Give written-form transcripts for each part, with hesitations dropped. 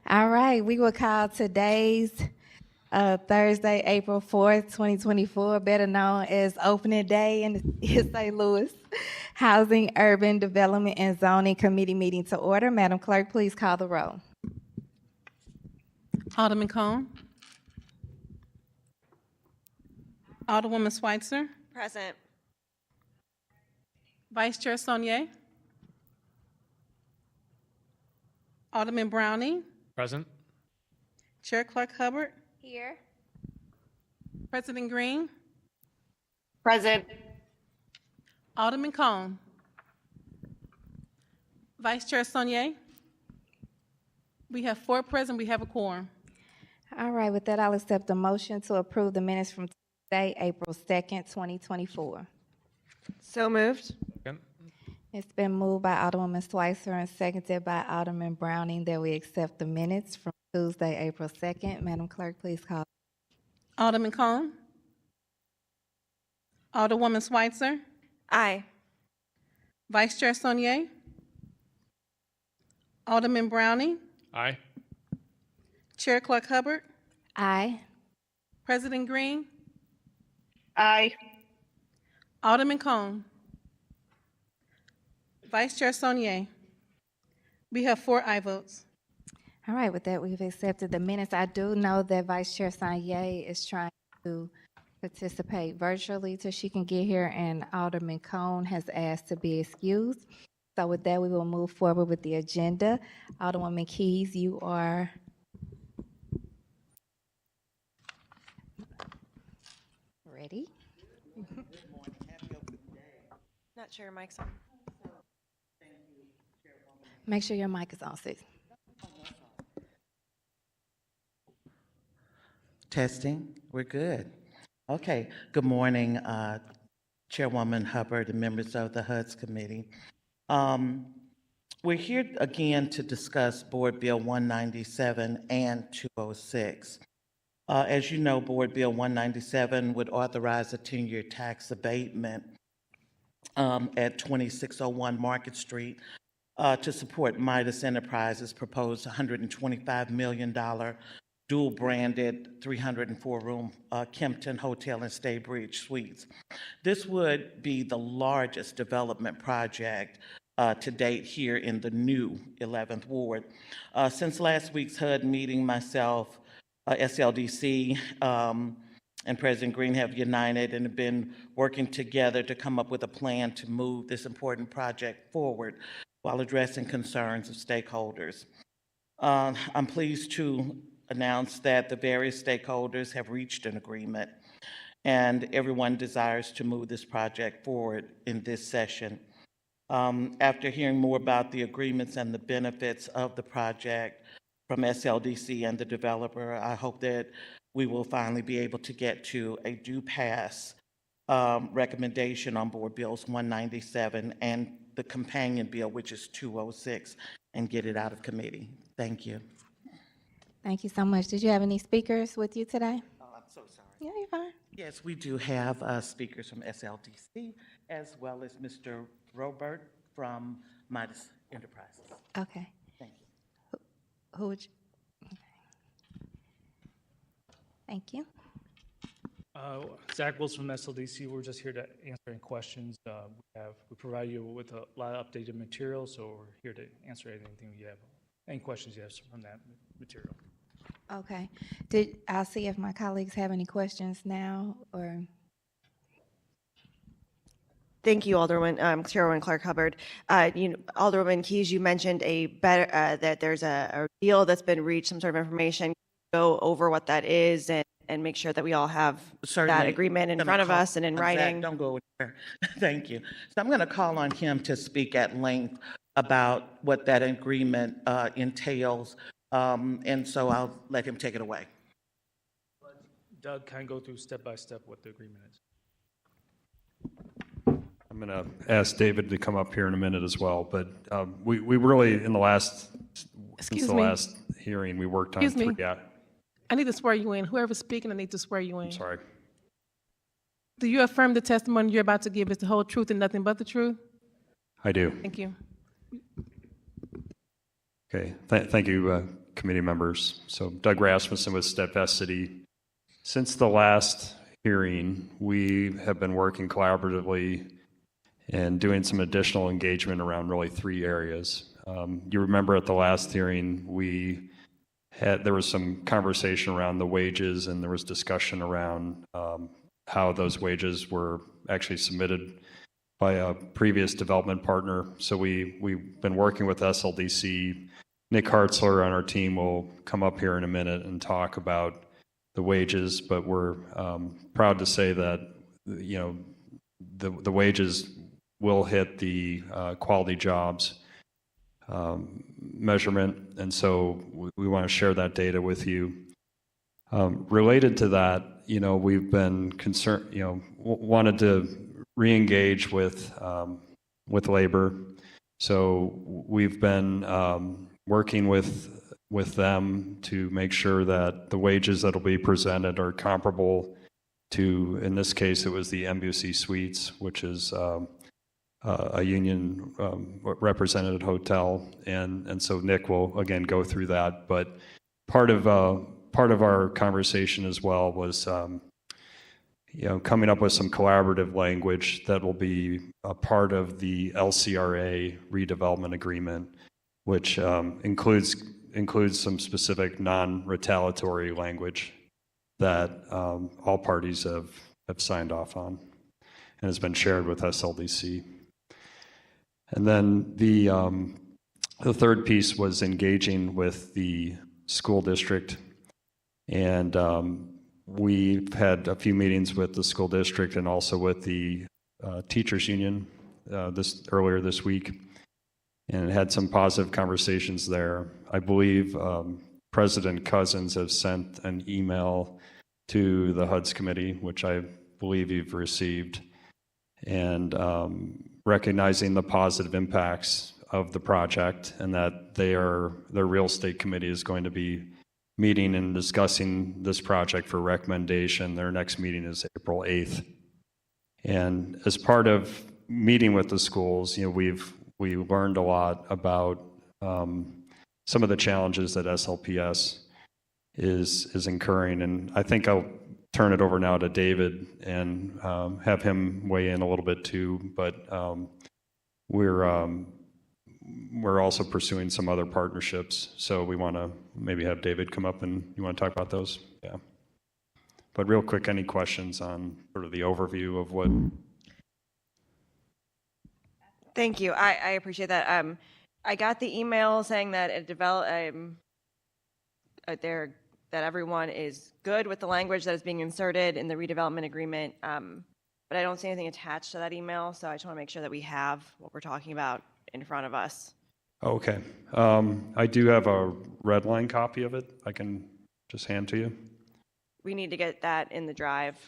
All right, we will call today's Thursday, April 4th, 2024, better known as opening day in the St. Louis Housing, Urban Development, and Zoning Committee meeting to order. Madam Clerk, please call the roll. Alderman Cone. Alderwoman Schweitzer. Present. Vice Chair Saunier. Alderman Browning. Present. Chair Clark Hubbard. Here. President Green. Present. Alderman Cone. Vice Chair Saunier. We have 4 present. We have a quorum. All right, with that, I'll accept the motion to approve the minutes from Tuesday, April 2nd, 2024. So moved. Second. It's been moved by Alderwoman Schweitzer and seconded by Alderman Browning that we accept the minutes from Tuesday, April 2nd. Madam Clerk, please call. Alderman Cone. Alderwoman Schweitzer. Aye. Vice Chair Saunier. Alderman Browning. Aye. Chair Clark Hubbard. Aye. President Green. Aye. Alderman Cone. Vice Chair Saunier. We have 4 aye votes. All right, with that, we've accepted the minutes. I do know that Vice Chair Saunier is trying to participate virtually till she can get here, and Alderman Cone has asked to be excused. So with that, we will move forward with the agenda. Alderwoman Keys, you are ready. Not sure your mic's on. Make sure your mic is on, sis. Testing, we're good. Okay, good morning, Chairwoman Hubbard and members of the HUD's committee. We're here again to discuss Board Bill 197 and 206. As you know, Board Bill 197 would authorize a 10-year tax abatement at 2601 Market Street to support Midas Enterprises' proposed $125 million dual-branded 304-room Kempton Hotel and Staybridge Suites. This would be the largest development project to date here in the new 11th Ward. Since last week's HUD meeting, myself, SLDC, and President Green have united and have been working together to come up with a plan to move this important project forward while addressing concerns of stakeholders. I'm pleased to announce that the various stakeholders have reached an agreement, and everyone desires to move this project forward in this session. After hearing more about the agreements and the benefits of the project from SLDC and the developer, I hope that we will finally be able to get to a due pass recommendation on Board Bills 197 and the companion bill, which is 206, and get it out of committee. Thank you. Thank you so much. Did you have any speakers with you today? Oh, I'm so sorry. Yeah, you're fine. Yes, we do have speakers from SLDC, as well as Mr. Robert from Midas Enterprises. Okay. Thank you. Who would you? Okay. Thank you. Zach Wilson from SLDC. We're just here to answer any questions. We provide you with a lot of updated material, so we're here to answer anything you have, any questions you have from that material. Okay. I'll see if my colleagues have any questions now, or. Thank you, Alderwoman, Chairwoman Clark Hubbard. Alderwoman Keys, you mentioned that there's a deal that's been reached, some sort of information. Go over what that is and make sure that we all have Certainly. that agreement in front of us and in writing. Zach, don't go anywhere. Thank you. So I'm going to call on him to speak at length about what that agreement entails, and so I'll let him take it away. Doug, kind of go through step by step what the agreement is. I'm going to ask David to come up here in a minute as well, but we really, in the last, Excuse since the me. last hearing, we worked on Excuse me. three. Yeah, I need to swear you in. Whoever's speaking, I need to swear you in. sorry. Do you affirm the testimony you're about to give is the whole truth and nothing but the truth? I do. Thank you. Okay, thank you, committee members. So Doug Rasmussen with Steadfast City. Since the last hearing, we have been working collaboratively and doing some additional engagement around really 3 areas. You remember at the last hearing, there was some conversation around the wages, and there was discussion around how those wages were actually submitted by a previous development partner. So we've been working with SLDC. Nick Hartzler on our team will come up here in a minute and talk about the wages, but we're proud to say that, you know, the wages will hit the quality jobs measurement, and so we want to share that data with you. Related to that, you know, we've been concerned, you know, wanted to re-engage with labor. So we've been working with them to make sure that the wages that will be presented are comparable to, in this case, it was the Embassy Suites, which is a union represented hotel, and so Nick will again go through that. But part of our conversation as well was, you know, coming up with some collaborative language that will be a part of the LCRA redevelopment agreement, which includes some specific non-retaliatory language that all parties have signed off on and has been shared with SLDC. And then the third piece was engaging with the school district, and we've had a few meetings with the school district and also with the teachers union earlier this week, and had some positive conversations there. I believe President Cousins has sent an email to the HUD's committee, which I believe you've received, and recognizing the positive impacts of the project, and that their real estate committee is going to be meeting and discussing this project for recommendation. Their next meeting is April 8th. And as part of meeting with the schools, you know, we learned a lot about some of the challenges that SLPS is incurring. And I think I'll turn it over now to David and have him weigh in a little bit too. But we're also pursuing some other partnerships. So we want to maybe have David come up, and you want to talk about those? Yeah. But real quick, any questions on sort of the overview of what? Thank you. I appreciate that. I got the email saying that that everyone is good with the language that is being inserted in the redevelopment agreement, but I don't see anything attached to that email, so I just want to make sure that we have what we're talking about in front of us. Okay. I do have a red line copy of it. I can just hand to you. We need to get that in the drive.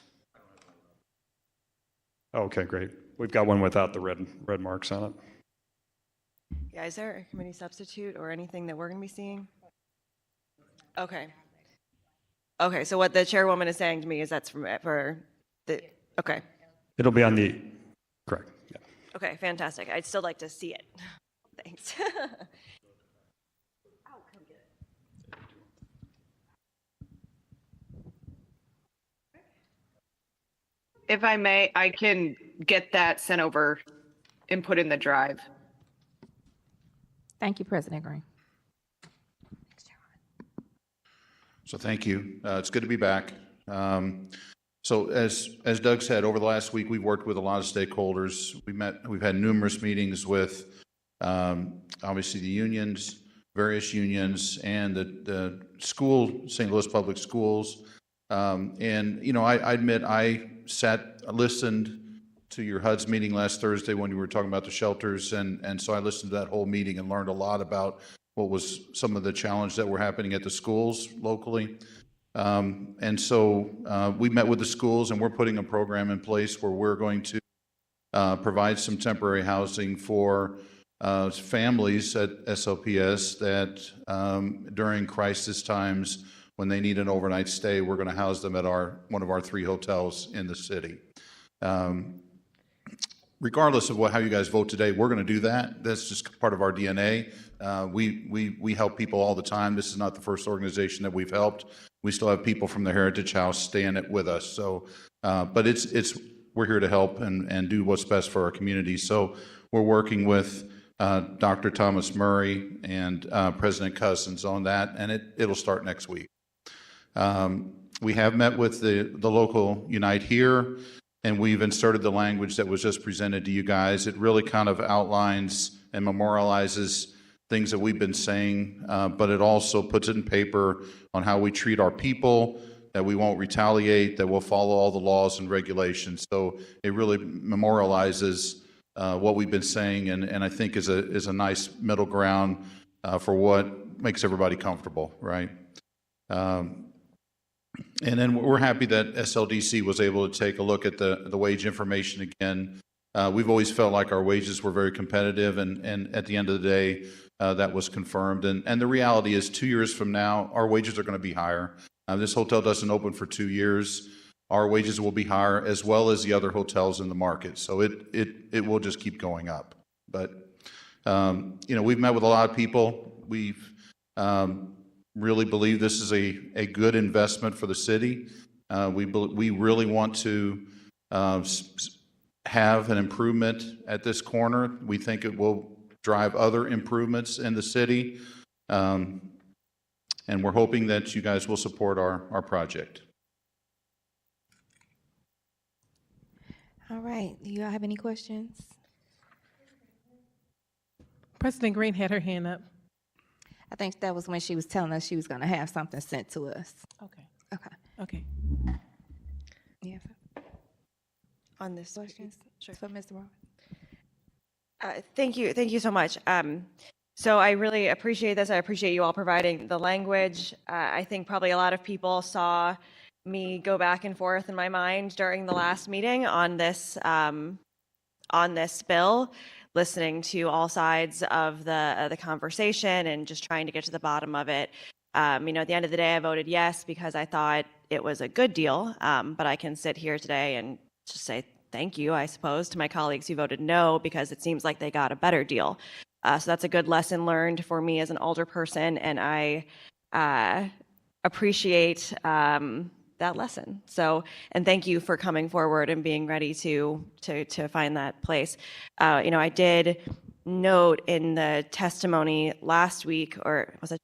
Okay, great. We've got one without the red marks on it. Yeah, is there a committee substitute or anything that we're going to be seeing? Okay. Okay, so what the chairwoman is saying to me is that's for the, okay. It'll be on the, correct, yeah. Okay, fantastic. I'd still like to see it. Thanks. If I may, I can get that sent over and put in the drive. Thank you, President Green. So thank you. It's good to be back. So as Doug said, over the last week, we've worked with a lot of stakeholders. We've had numerous meetings with obviously the unions, various unions, and the school, St. Louis Public Schools. And, you know, I admit I listened to your HUD's meeting last Thursday when you were talking about the shelters. And so I listened to that whole meeting and learned a lot about what was some of the challenges that were happening at the schools locally. And so we met with the schools, and we're putting a program in place where we're going to provide some temporary housing for families at SLPS that during crisis times, when they need an overnight stay, we're going to house them at one of our 3 hotels in the city. regardless of how you guys vote today, we're going to do that. That's just part of our DNA. We help people all the time. This is not the first organization that we've helped. We still have people from the Heritage House staying it with us. So, but we're here to help and do what's best for our community. So we're working with Dr. Thomas Murray and President Cousins on that, and it'll start next week. We have met with the local Unite Here, and we've inserted the language that was just presented to you guys. It really kind of outlines and memorializes things that we've been saying, but it also puts it in paper on how we treat our people, that we won't retaliate, that we'll follow all the laws and regulations. So it really memorializes what we've been saying, and I think is a nice middle ground for what makes everybody comfortable, right? And then we're happy that SLDC was able to take a look at the wage information again. We've always felt like our wages were very competitive, and at the end of the day, that was confirmed. And the reality is 2 years from now, our wages are going to be higher. This hotel doesn't open for 2 years. Our wages will be higher, as well as the other hotels in the market. So it will just keep going up. But, we've met with a lot of people. We've really believe this is a good investment for the city. We really want to have an improvement at this corner. We think it will drive other improvements in the city. And we're hoping that you guys will support our project. All right, do y'all have any questions? President Green had her hand up. I think that was when she was telling us she was gonna have something sent to us. Okay. Okay. Okay. Yes. On this Questions for Mr. Roberts? Thank you so much. So I really appreciate this. I appreciate you all providing the language. I think probably a lot of people saw me go back and forth in my mind during the last meeting on this bill, listening to all sides of the conversation and just trying to get to the bottom of it. At the end of the day, I voted yes because I thought it was a good deal. But I can sit here today and just say thank you, I suppose, to my colleagues who voted no, because it seems like they got a better deal. So that's a good lesson learned for me as an older person, and I appreciate that lesson. So, and thank you for coming forward and being ready to find that place. I did note in the testimony last week, or was it,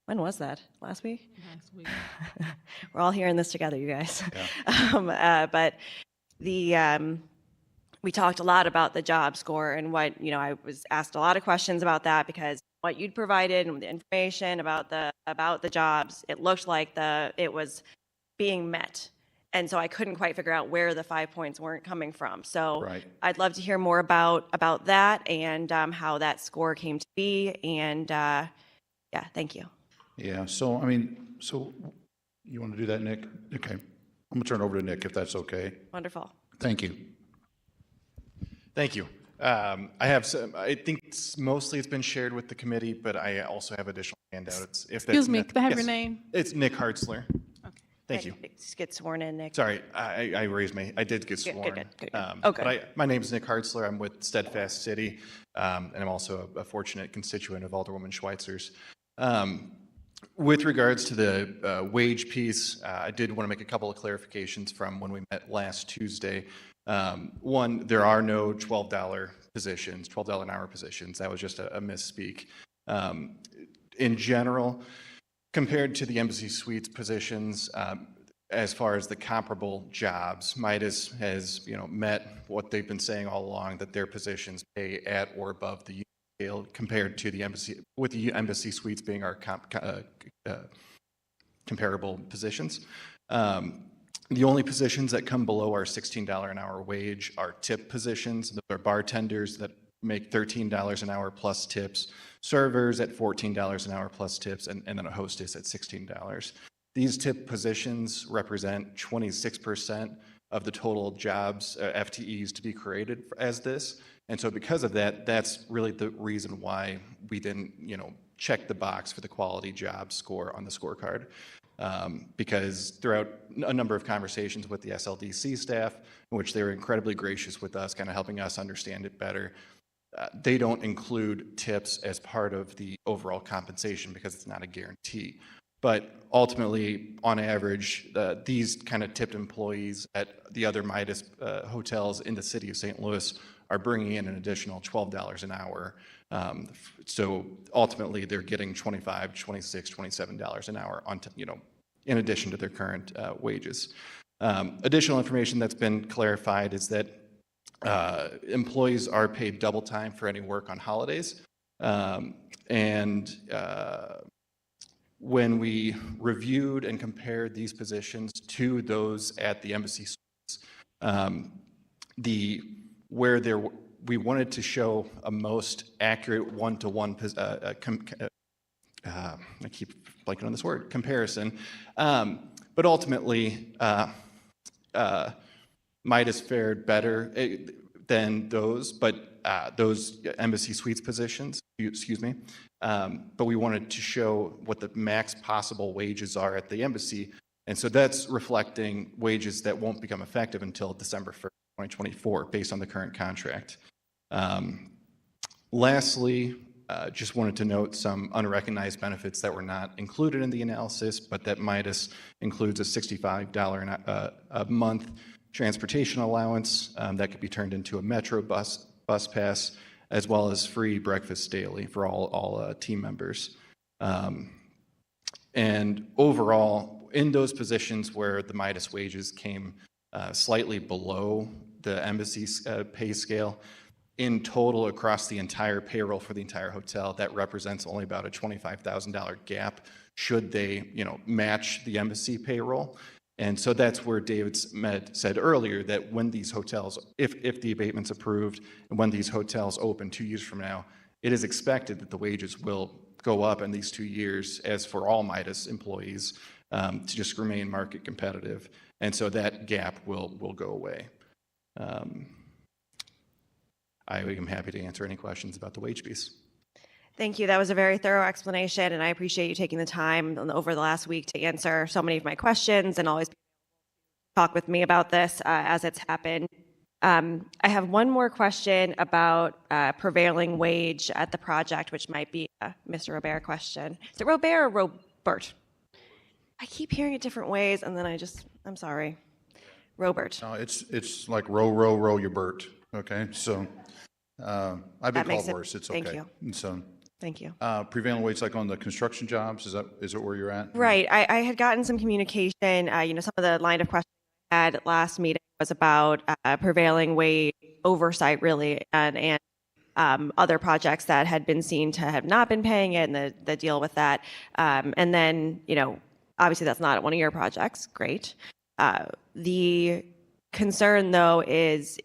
when was that? Last week? Last week. We're all hearing this together, you guys. Yeah. But we talked a lot about the job score and what, I was asked a lot of questions about that because what you'd provided and the information about the jobs, it looked like it was being met. And so I couldn't quite figure out where the 5 points weren't coming from. So Right. I'd love to hear more about that and how that score came to be. And thank you. Yeah, so you want to do that, Nick? Okay. I'm going to turn it over to Nick, if that's okay. Wonderful. Thank you. Thank you. I have some, I think mostly it's been shared with the committee, but I also have additional handouts. Excuse me, could I have your Yes. name? It's Nick Hartzler. Okay. Thank you. Just get sworn in, Nick. Sorry, I did get sworn. Good. But my name is Nick Hartzler. I'm with Steadfast City, and I'm also a fortunate constituent of Alderwoman Schweitzer's. With regards to the wage piece, I did want to make a couple of clarifications from when we met last Tuesday. One, there are no $12 positions, $12 an hour positions. That was just a misspeak. In general, compared to the Embassy Suites positions, as far as the comparable jobs, Midas has met what they've been saying all along, that their positions pay at or above the scale compared to the Embassy, with the Embassy Suites being our comparable positions. The only positions that come below our $16 an hour wage are tip positions. Those are bartenders that make $13 an hour plus tips, servers at $14 an hour plus tips, and then a hostess at $16. These tip positions represent 26% of the total jobs, FTEs, to be created as this. And so because of that, that's really the reason why we didn't, check the box for the quality job score on the scorecard. Because throughout a number of conversations with the SLDC staff, in which they were incredibly gracious with us, kind of helping us understand it better, they don't include tips as part of the overall compensation because it's not a guarantee. But ultimately, on average, these kind of tipped employees at the other Midas hotels in the city of St. Louis are bringing in an additional $12 an hour. So ultimately, they're getting $25, $26, $27 an hour on, in addition to their current wages. Additional information that's been clarified is that employees are paid double time for any work on holidays. When we reviewed and compared these positions to those at the Embassy Suites, we wanted to show a most accurate one-to-one, I keep blanking on this word, comparison. But ultimately, Midas fared better than those, those Embassy Suites positions, excuse me. But we wanted to show what the max possible wages are at the Embassy. And so that's reflecting wages that won't become effective until December 1st, 2024, based on the current contract. Lastly, just wanted to note some unrecognized benefits that were not included in the analysis, but that Midas includes a $65 a month transportation allowance that could be turned into a Metro bus pass, as well as free breakfast daily for all team members. And overall, in those positions where the Midas wages came slightly below the Embassy's pay scale, in total across the entire payroll for the entire hotel, that represents only about a $25,000 gap should they, match the Embassy payroll. And so that's where David said earlier that when these hotels, if the abatement's approved, and when these hotels open 2 years from now, it is expected that the wages will go up in these 2 years, as for all Midas employees, to just remain market competitive. And so that gap will go away. I am happy to answer any questions about the wage piece. Thank you. That was a very thorough explanation, and I appreciate you taking the time over the last week to answer so many of my questions and always talk with me about this as it's happened. I have one more question about prevailing wage at the project, which might be a Mr. Robert question. Is it Robert or Robert? I keep hearing it different ways, and then I'm sorry. Robert. No, it's like row your Bert, okay? So I've been called worse, it's okay. Thank you. And so, Thank you. prevailing wage, like on the construction jobs, is it where you're at? Right. I had gotten some communication, some of the line of questions I had at last meeting was about prevailing wage oversight, really, and other projects that had been seen to have not been paying it and the deal with that. And then, obviously that's not one of your projects. Great. The concern, though, is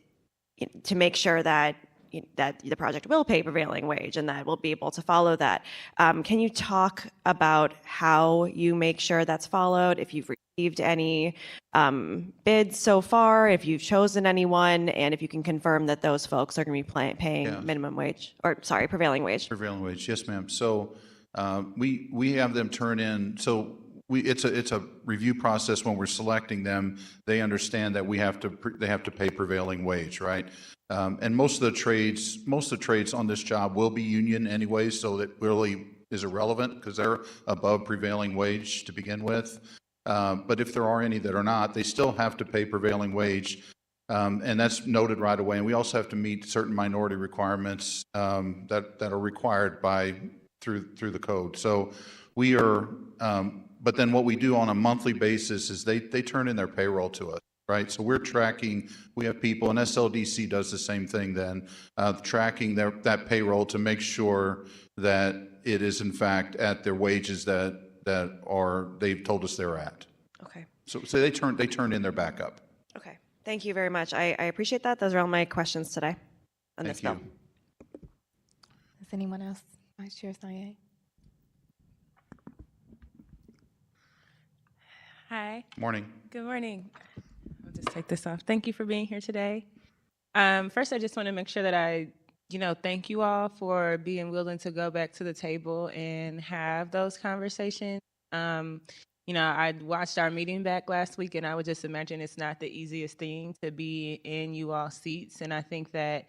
to make sure that the project will pay prevailing wage and that we'll be able to follow that. Can you talk about how you make sure that's followed, if you've received any bids so far, if you've chosen anyone, and if you can confirm that those folks are going to be paying minimum wage, prevailing wage? Prevailing wage, yes, ma'am. So we have them turn in, so it's a review process when we're selecting them. They understand that they have to pay prevailing wage, right? And most of the trades on this job will be union anyway, so that really is irrelevant because they're above prevailing wage to begin with. But if there are any that are not, they still have to pay prevailing wage, and that's noted right away. And we also have to meet certain minority requirements that are required through the code. So we are. But then what we do on a monthly basis is they turn in their payroll to us, right? So we're tracking, we have people, and SLDC does the same thing then, tracking that payroll to make sure that it is in fact at their wages that they've told us they're at. Okay. So they turn in their backup. Okay. Thank you very much. I appreciate that. Those are all my questions today on this bill. Thank you. Does anyone else? Vice Chair Sanye? Hi. Morning. Good morning. I'll just take this off. Thank you for being here today. First, I just want to make sure that I, thank you all for being willing to go back to the table and have those conversations. You know, I watched our meeting back last week, and I would just imagine it's not the easiest thing to be in you all seats. And I think that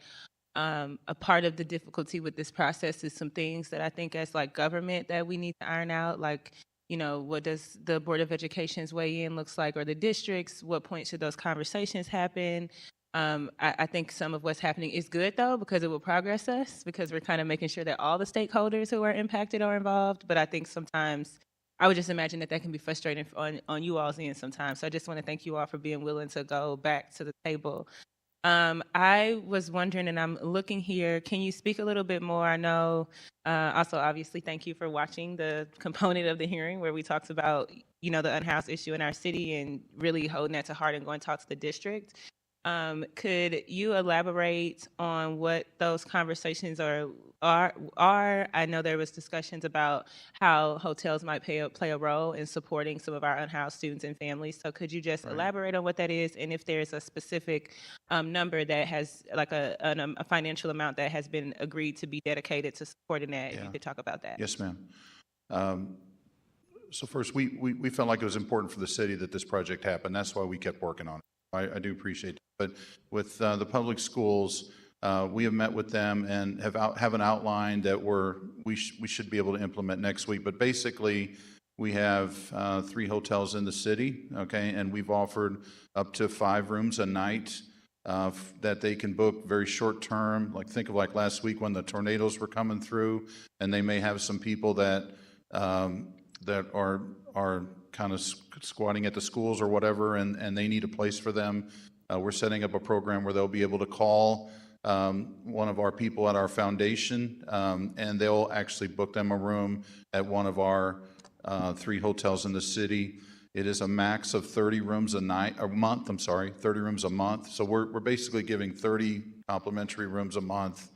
a part of the difficulty with this process is some things that I think as like government that we need to iron out, like, you know, what does the Board of Education's weigh in looks like, or the districts, what point should those conversations happen? I think some of what's happening is good though, because it will progress us, because we're kind of making sure that all the stakeholders who are impacted are involved. But I think sometimes I would just imagine that that can be frustrating on you all's end sometimes. So I just want to thank you all for being willing to go back to the table. I was wondering, and I'm looking here, can you speak a little bit more? I know, also obviously, thank you for watching the component of the hearing where we talked about, you know, the unhoused issue in our city and really holding that to heart and going to talk to the district. Could you elaborate on what those conversations are? I know there was discussions about how hotels might play a role in supporting some of our unhoused students and families. So could you just elaborate on what that is, and if there's a specific number that has like a financial amount that has been agreed to be dedicated to supporting that? If you could talk about that. Yes, ma'am. So first, we felt like it was important for the city that this project happened. That's why we kept working on it. I do appreciate it. But with the public schools, we have met with them and have an outline that we should be able to implement next week. But basically, we have 3 hotels in the city, okay, and we've offered up to 5 rooms a night that they can book very short term. Like think of like last week when the tornadoes were coming through, and they may have some people that are kind of squatting at the schools or whatever, and they need a place for them. We're setting up a program where they'll be able to call one of our people at our foundation, and they'll actually book them a room at one of our 3 hotels in the city. It is a max of 30 rooms a month. I'm sorry, 30 rooms a month. So we're basically giving 30 complimentary rooms a month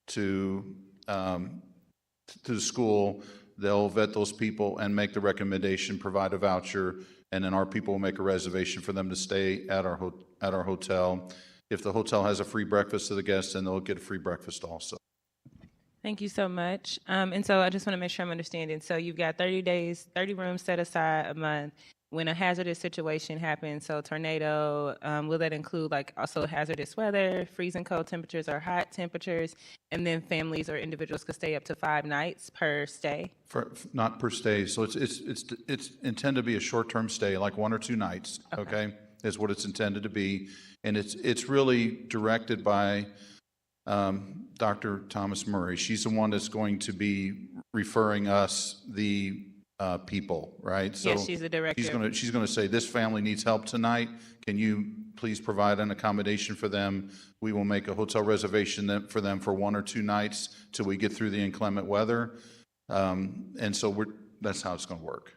to the school. They'll vet those people and make the recommendation, provide a voucher, and then our people will make a reservation for them to stay at our hotel. If the hotel has a free breakfast to the guests, then they'll get a free breakfast also. Thank you so much. And so I just want to make sure I'm understanding. So you've got 30 days, 30 rooms set aside a month. When a hazardous situation happens, so tornado, will that include like also hazardous weather, freezing cold temperatures or hot temperatures? And then families or individuals could stay up to 5 nights per stay? Not per stay. So it's intended to be a short-term stay, like 1 or 2 nights, okay, is what it's intended to be. And it's really directed by Dr. Thomas Murray. She's the one that's going to be referring us the people, right? So yes, she's the director. She's going to say, this family needs help tonight. Can you please provide an accommodation for them? We will make a hotel reservation for them for 1 or 2 nights till we get through the inclement weather. And so that's how it's going to work.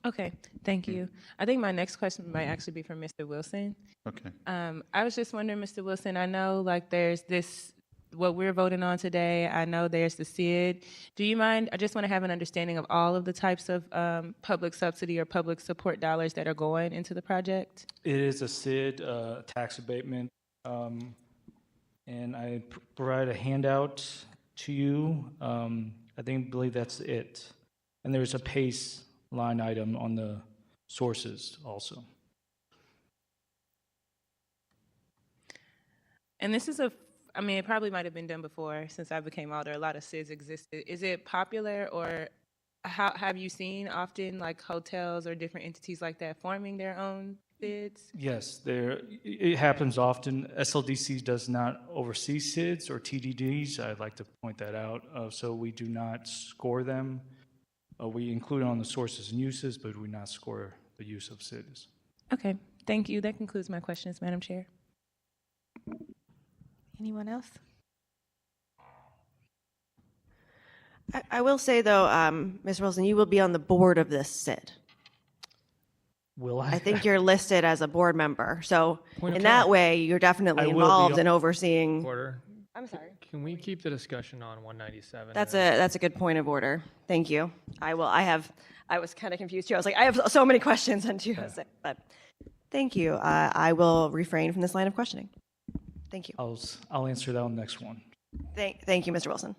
Okay, thank you. I think my next question might actually be for Mr. Wilson. Okay. I was just wondering, Mr. Wilson, I know like there's this, what we're voting on today, I know there's the SID. Do you mind, I just want to have an understanding of all of the types of public subsidy or public support dollars that are going into the project? It is a SID, tax abatement, and I provide a handout to you. I believe that's it. And there's a PACE line item on the sources also. And this is I mean, it probably might have been done before since I became alder. A lot of SIDs existed. Is it popular, or how have you seen often like hotels or different entities like that forming their own SIDs? Yes, it happens often. SLDC does not oversee SIDs or TDDs. I'd like to point that out. So we do not score them. We include it on the sources and uses, but we not score the use of SIDs. Okay, thank you. That concludes my questions, Madam Chair. Anyone else? I will say, though, Mr. Wilson, you will be on the board of this SID. Will I? I think you're listed as a board member. So Point of in that way, you're definitely I will be involved on- in overseeing. Order. I'm sorry. Can we keep the discussion on 197? That's a good point of order. Thank you. I was kind of confused too. I was like, I have so many questions on 206, but thank you. I will refrain from this line of questioning. Thank you. I'll answer that on the next one. Thank you, Mr. Wilson.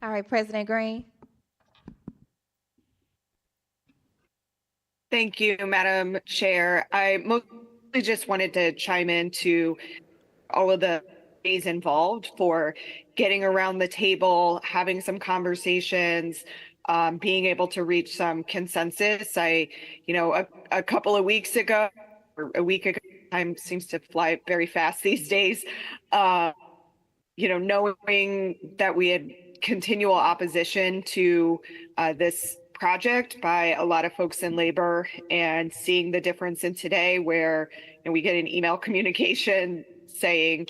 All right, President Green. Thank you, Madam Chair. I mostly just wanted to chime in to all of the parties involved for getting around the table, having some conversations, being able to reach some consensus. A couple of weeks ago, or a week ago, time seems to fly very fast these days. Knowing that we had continual opposition to this project by a lot of folks in labor, and seeing the difference in today where we get an email communication saying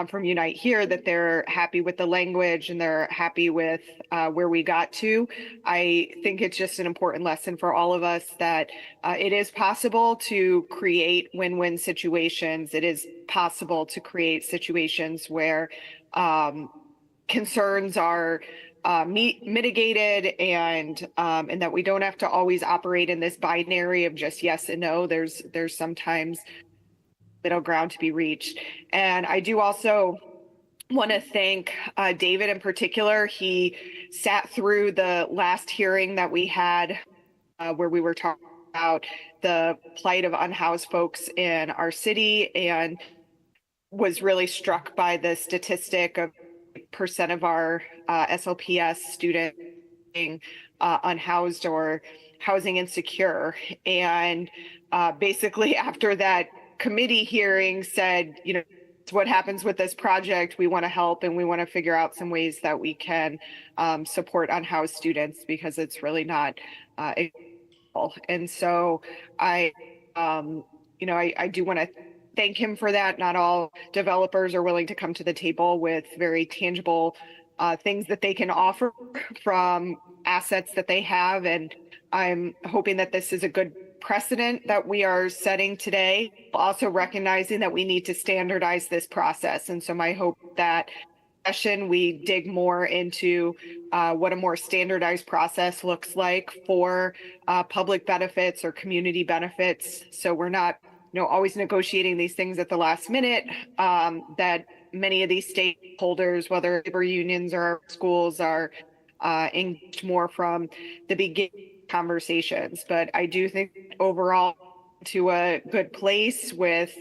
from Unite Here that they're happy with the language and they're happy with where we got to. I think it's just an important lesson for all of us that it is possible to create win-win situations. It is possible to create situations where concerns are mitigated, and that we don't have to always operate in this binary of just yes and no. There's sometimes middle ground to be reached. And I do also want to thank David in particular. He sat through the last hearing that we had where we were talking about the plight of unhoused folks in our city, and was really struck by the statistic of percent of our SLPS students being unhoused or housing insecure. And basically after that committee hearing said, it's what happens with this project. We want to help, and we want to figure out some ways that we can support unhoused students, because it's really not acceptable. And so I do want to thank him for that. Not all developers are willing to come to the table with very tangible things that they can offer from assets that they have. And I'm hoping that this is a good precedent that we are setting today, also recognizing that we need to standardize this process. And so my hope that session we dig more into what a more standardized process looks like for public benefits or community benefits. So we're not always negotiating these things at the last minute, that many of these stakeholders, whether labor unions or schools, are engaged more from the beginning conversations. But I do think overall to a good place with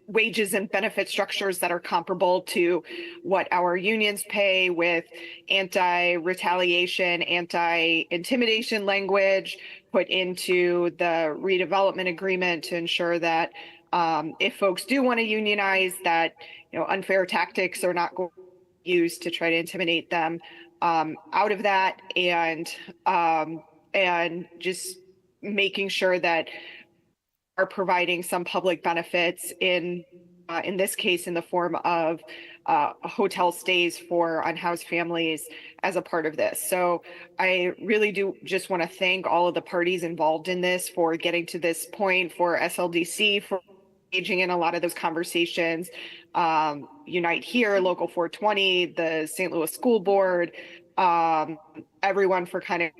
wages and benefit structures that are comparable to what our unions pay, with anti-retaliation, anti-intimidation language put into the redevelopment agreement to ensure that if folks do want to unionize, that unfair tactics are not going to be used to try to intimidate them out of that, and just making sure that are providing some public benefits in this case in the form of hotel stays for unhoused families as a part of this. So I really do just want to thank all of the parties involved in this for getting to this point, for SLDC for engaging in a lot of those conversations, Unite Here, Local 420, the St. Louis School Board, everyone for kind of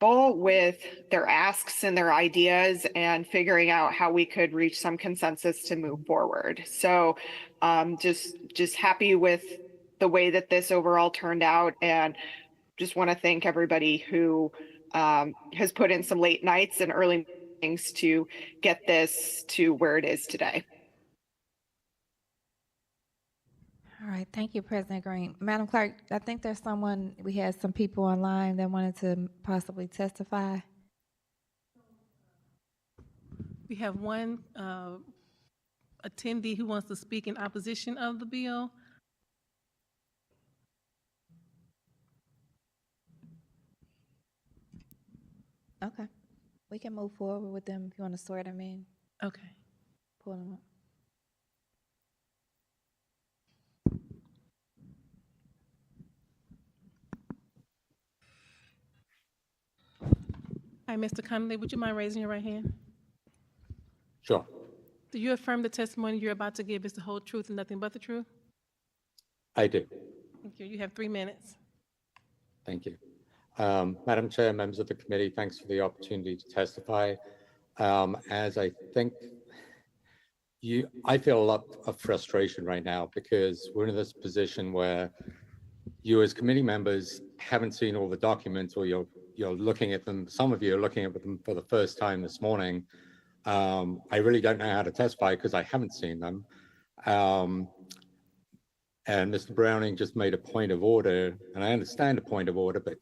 with their asks and their ideas, and figuring out how we could reach some consensus to move forward. So just happy with the way that this overall turned out, and just want to thank everybody who has put in some late nights and early mornings to get this to where it is today. All right, thank you, President Green. Madam Clerk, I think we had some people online that wanted to possibly testify. We have one attendee who wants to speak in opposition of the bill. Okay, we can move forward with them if you want to swear them in. Okay. Pull them up. Hi, Mr. Connolly, would you mind raising your right hand? Sure. Do you affirm the testimony you're about to give is the whole truth and nothing but the truth? I do. Thank you. You have 3 minutes. Thank you. Madam Chair, members of the committee, thanks for the opportunity to testify. As I think I feel a lot of frustration right now, because we're in this position where you as committee members haven't seen all the documents, or you're looking at them, some of you are looking at them for the first time this morning. I really don't know how to testify because I haven't seen them. And Mr. Browning just made a point of order, and I understand a point of order, but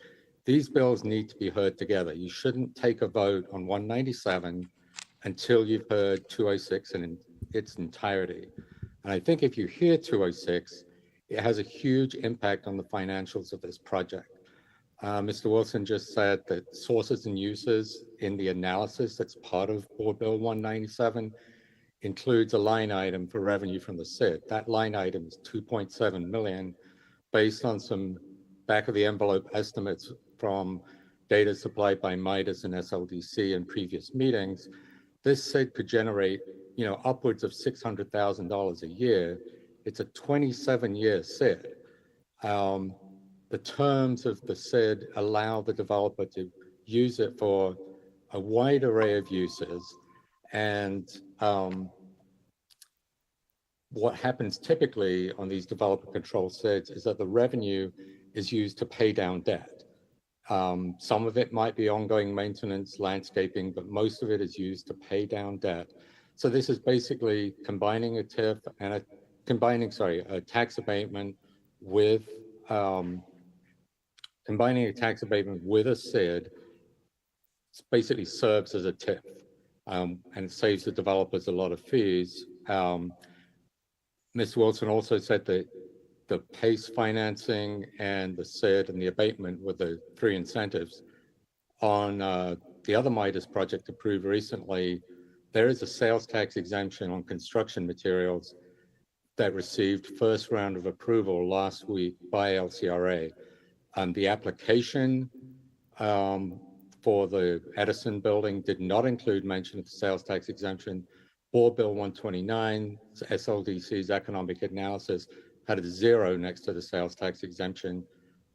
these bills need to be heard together. You shouldn't take a vote on 197 until you've heard 206 in its entirety. And I think if you hear 206, it has a huge impact on the financials of this project. Mr. Wilson just said that sources and uses in the analysis that's part of Board Bill 197 includes a line item for revenue from the SID. That line item is 2.7 million based on some back of the envelope estimates from data supplied by Midas and SLDC in previous meetings. This SID could generate, upwards of $600,000 a year. It's a 27-year SID. The terms of the SID allow the developer to use it for a wide array of uses. And what happens typically on these developer control SIDs is that the revenue is used to pay down debt. Some of it might be ongoing maintenance, landscaping, but most of it is used to pay down debt. So this is basically combining a TIF and a tax abatement with combining a tax abatement with a SID. Basically serves as a TIF, and it saves the developers a lot of fees. Ms. Wilson also said that the PACE financing and the SID and the abatement were the three incentives. On the other Midas project approved recently, there is a sales tax exemption on construction materials that received first round of approval last week by LCRA. The application for the Edison building did not include mention of the sales tax exemption. Board Bill 129, SLDC's economic analysis, had a 0 next to the sales tax exemption.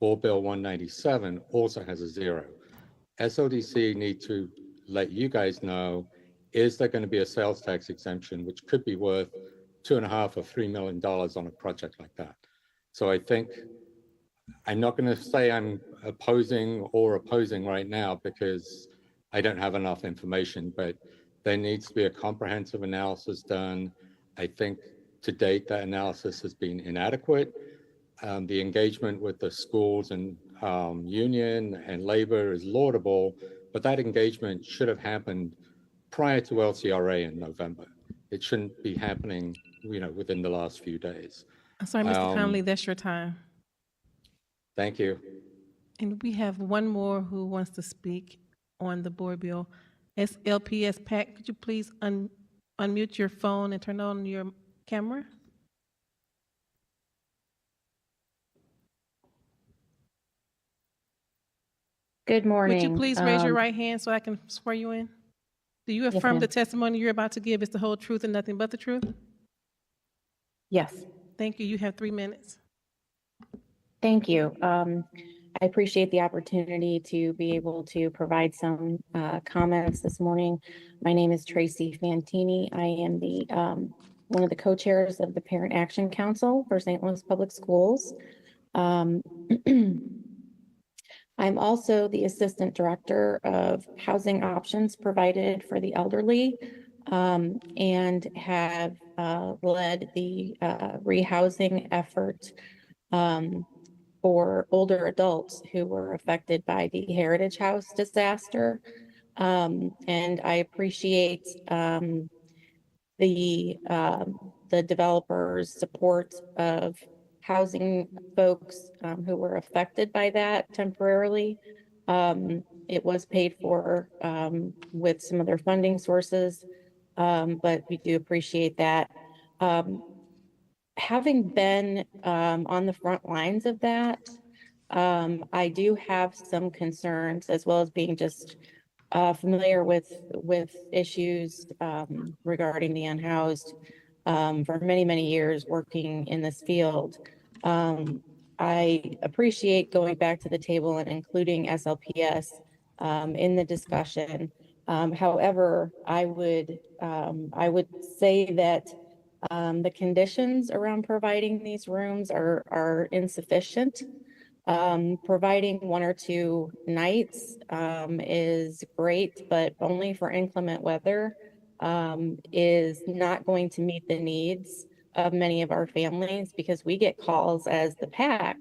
Board Bill 197 also has a 0. SLDC need to let you guys know, is there going to be a sales tax exemption, which could be worth $2.5 or $3 million on a project like that. So I think, I'm not going to say I'm opposing right now because I don't have enough information, but there needs to be a comprehensive analysis done. I think to date that analysis has been inadequate. The engagement with the schools and union and labor is laudable, but that engagement should have happened prior to LCRA in November. It shouldn't be happening, within the last few days. I'm sorry, Mr. Conley, that's your time. Thank you. And we have one more who wants to speak on the board bill. SLPS Pat, could you please unmute your phone and turn on your camera? Good morning. Would you please raise your right hand so I can swear you in? Do you affirm the testimony you're about to give is the whole truth and nothing but the truth? Yes. Thank you. You have 3 minutes. Thank you. I appreciate the opportunity to be able to provide some comments this morning. My name is Tracy Fantini. I am the one of the co-chairs of the Parent Action Council for St. Louis Public Schools. I'm also the Assistant Director of Housing Options Provided for the Elderly, and have led the rehousing effort for older adults who were affected by the Heritage House disaster. And I appreciate the developers' support of housing folks who were affected by that temporarily. It was paid for with some of their funding sources, but we do appreciate that. Having been on the front lines of that, I do have some concerns, as well as being just familiar with issues regarding the unhoused for many, many years working in this field. I appreciate going back to the table and including SLPS in the discussion. However, I would say that the conditions around providing these rooms are insufficient. Providing 1 or 2 nights is great, but only for inclement weather is not going to meet the needs of many of our families, because we get calls as the PAC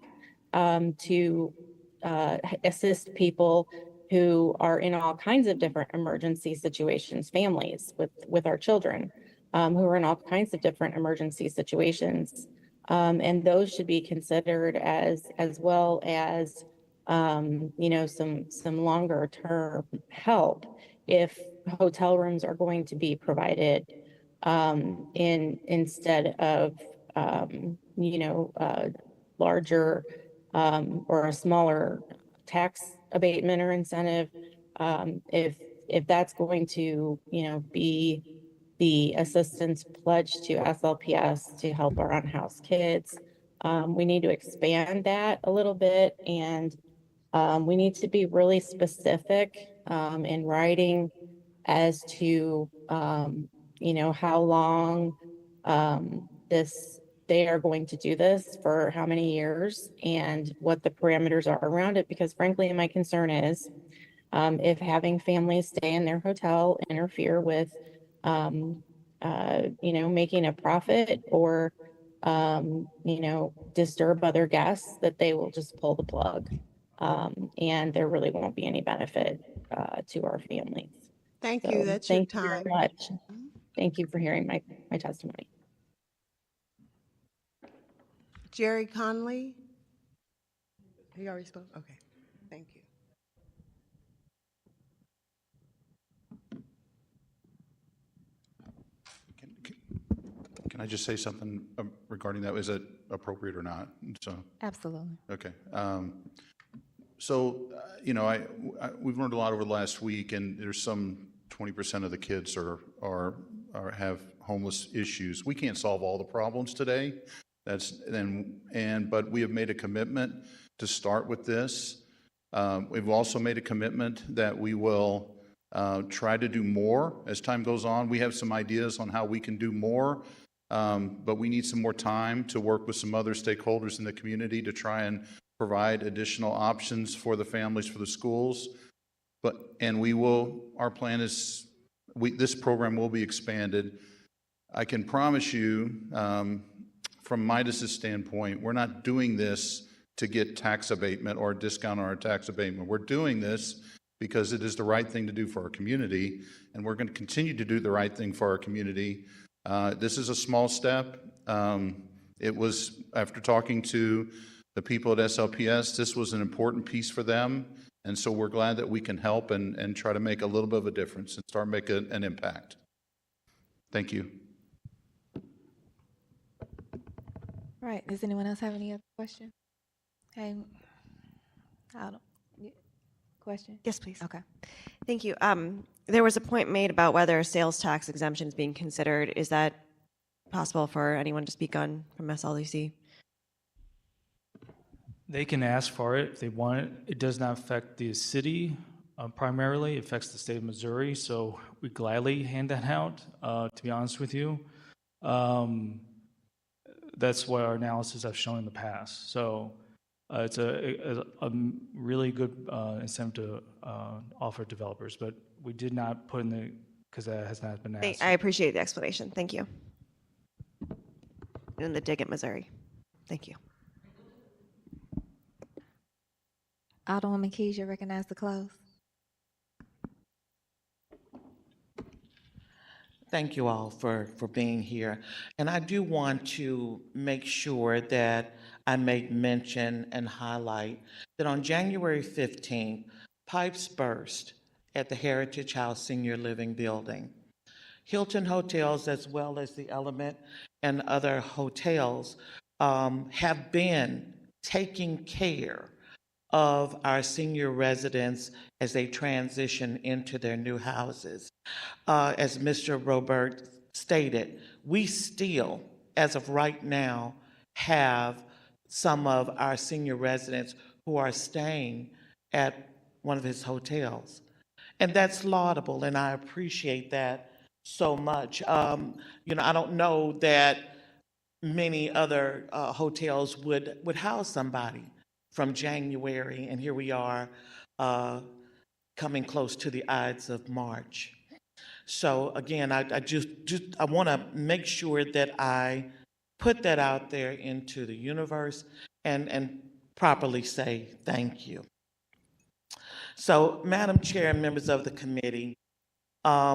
to assist people who are in all kinds of different emergency situations, families with our children who are in all kinds of different emergency situations. And those should be considered as well as, you know, some longer term help if hotel rooms are going to be provided instead of, you know, larger or a smaller tax abatement or incentive. If that's going to, you know, be the assistance pledged to SLPS to help our unhoused kids. We need to expand that a little bit, and we need to be really specific in writing as to, you know, how long they are going to do this, for how many years, and what the parameters are around it. Because frankly, my concern is if having families stay in their hotel interfere with you know, making a profit or, you know, disturb other guests, that they will just pull the plug. And there really won't be any benefit to our families. Thank you. So That's your thank you time. very much. Thank you for hearing my testimony. Jerry Conley? He already spoke? Okay, thank you. Can I just say something regarding that? Is it appropriate or not? So, Absolutely. okay. You know, we've learned a lot over the last week, and there's some 20% of the kids have homeless issues. We can't solve all the problems today. But we have made a commitment to start with this. We've also made a commitment that we will try to do more as time goes on. We have some ideas on how we can do more, but we need some more time to work with some other stakeholders in the community to try and provide additional options for the families, for the schools. Our plan is, this program will be expanded. I can promise you, from Midas's standpoint, we're not doing this to get tax abatement or a discount on our tax abatement. We're doing this because it is the right thing to do for our community, and we're going to continue to do the right thing for our community. This is a small step. It was, after talking to the people at SLPS, this was an important piece for them, and so we're glad that we can help and try to make a little bit of a difference and start making an impact. Thank you. All right, does anyone else have any other questions? Hey, question? Yes, please. Okay. Thank you. There was a point made about whether a sales tax exemption is being considered. Is that possible for anyone to speak on from SLDC? They can ask for it if they want it. It does not affect the city primarily. It affects the state of Missouri, so we gladly hand that out, to be honest with you. That's what our analysis have shown in the past. So it's a really good incentive to offer developers, but we did not put in the, because that has not been asked. I appreciate the explanation. Thank you. In the dig at Missouri. Thank you. Alderwoman Keys, you recognize the close. Thank you all for being here. And I do want to make sure that I make mention and highlight that on January 15th, pipes burst at the Heritage House Senior Living Building. Hilton Hotels, as well as the Element and other hotels, have been taking care of our senior residents as they transition into their new houses. As Mr. Robert stated, we still, as of right now, have some of our senior residents who are staying at one of his hotels. And that's laudable, and I appreciate that so much. You know, I don't know that many other hotels would house somebody from January, and here we are coming close to the Ides of March. So again, I want to make sure that I put that out there into the universe and properly say thank you. So, Madam Chair and members of the committee, I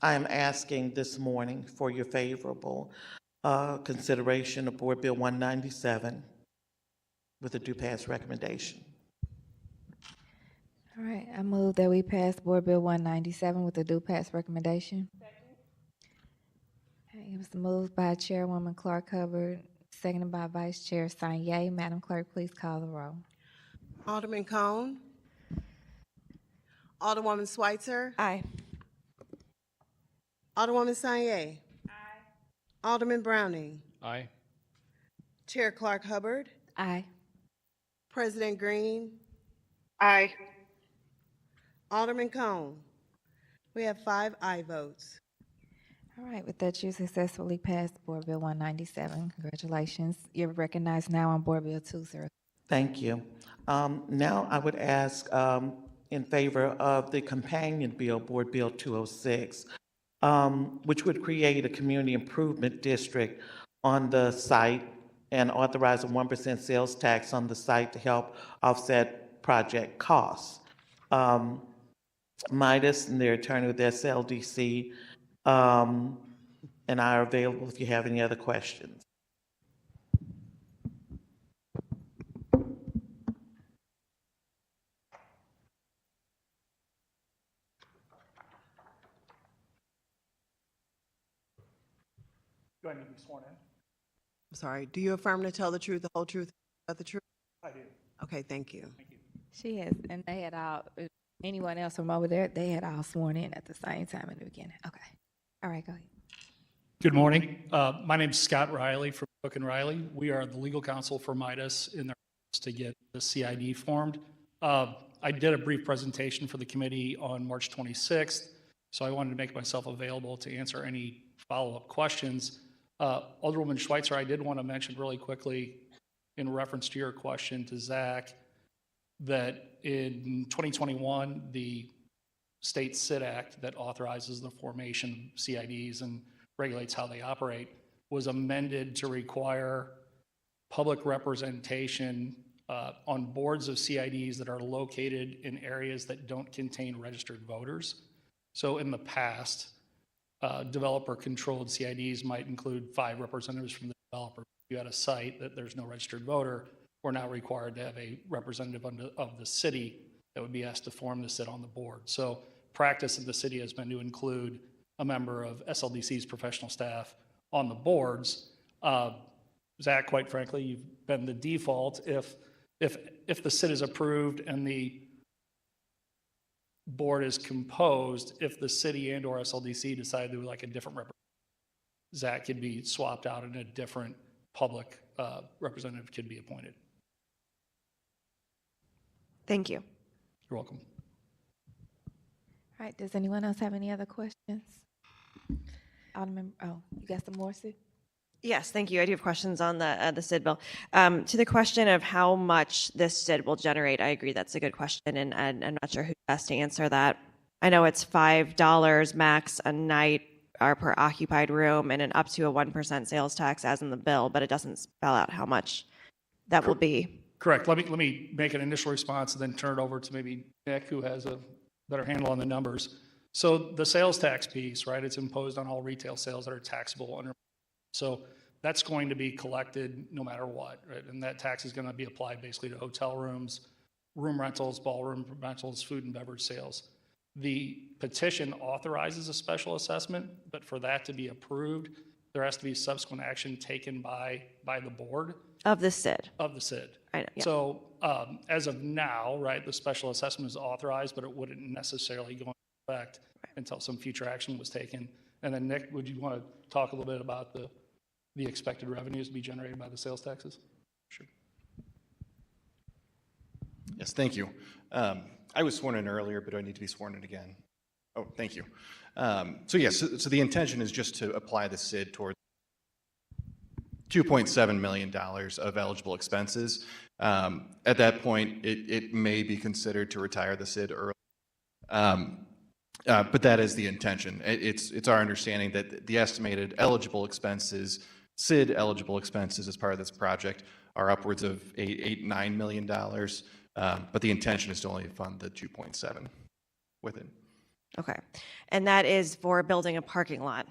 am asking this morning for your favorable consideration of Board Bill 197 with a due pass recommendation. All right, I move that we pass Board Bill 197 with a due pass recommendation. Okay, it was moved by Chairwoman Clark Hubbard, seconded by Vice Chair Sanye. Madam Clerk, please call the roll. Alderman Cone. Alderwoman Schweitzer. Aye. Alderwoman Sanye. Aye. Alderman Browning. Aye. Chair Clark Hubbard. Aye. President Green. Aye. Alderman Cone. We have 5 aye votes. All right, with that, you successfully passed Board Bill 197. Congratulations. You're recognized now on Board Bill 203. Thank you. Now I would ask in favor of the companion bill, Board Bill 206, which would create a community improvement district on the site and authorize a 1% sales tax on the site to help offset project costs. Midas and their attorney with SLDC and I are available if you have any other questions. Do I need to be sworn in? I'm sorry, do you affirm to tell the truth, the whole truth, but the truth? I do. Okay, thank you. She has, and they had all, anyone else from over there, they had all sworn in at the same time in the beginning. Okay. All right, go ahead. Good morning. My name is Scott Riley from Cook and Riley. We are the legal counsel for Midas in their efforts to get the CID formed. I did a brief presentation for the committee on March 26th, so I wanted to make myself available to answer any follow-up questions. Alderwoman Schweitzer, I did want to mention really quickly in reference to your question to Zach that in 2021, the state SID Act that authorizes the formation of CIDs and regulates how they operate was amended to require public representation on boards of CIDs that are located in areas that don't contain registered voters. So in the past, developer-controlled CIDs might include 5 representatives from the developer. If you had a site that there's no registered voter, we're now required to have a representative of the city that would be asked to form to sit on the board. So practice of the city has been to include a member of SLDC's professional staff on the boards. Zach, quite frankly, you've been the default. If the CID is approved and the board is composed, if the city and or SLDC decide they would like a different representative, Zach could be swapped out and a different public representative could be appointed. Thank you. You're welcome. All right, does anyone else have any other questions? Alderman, oh, you got some more, Sue? Yes, thank you. I do have questions on the SID bill. To the question of how much this SID will generate, I agree that's a good question, and I'm not sure who's best to answer that. I know it's $5 max a night or per occupied room and an up to a 1% sales tax as in the bill, but it doesn't spell out how much that will be. Correct. Let me make an initial response and then turn it over to maybe Nick, who has a better handle on the numbers. So the sales tax piece, right, it's imposed on all retail sales that are taxable under. So that's going to be collected no matter what, right? And that tax is going to be applied basically to hotel rooms, room rentals, ballroom rentals, food and beverage sales. The petition authorizes a special assessment, but for that to be approved, there has to be subsequent action taken by the board. Of the SID. Of the SID. I know, yeah. So as of now, right, the special assessment is authorized, but it wouldn't necessarily go into effect until some future action was taken. And then Nick, would you want to talk a little bit about the expected revenues to be generated by the sales taxes? Sure. Yes, thank you. I was sworn in earlier, but do I need to be sworn in again? Oh, thank you. So yes, so the intention is just to apply the SID towards $2.7 million of eligible expenses. At that point, it may be considered to retire the SID early. But that is the intention. It's our understanding that the estimated eligible expenses, SID eligible expenses as part of this project are upwards of $9 million. But the intention is to only fund the 2.7 with it. Okay. And that is for building a parking lot?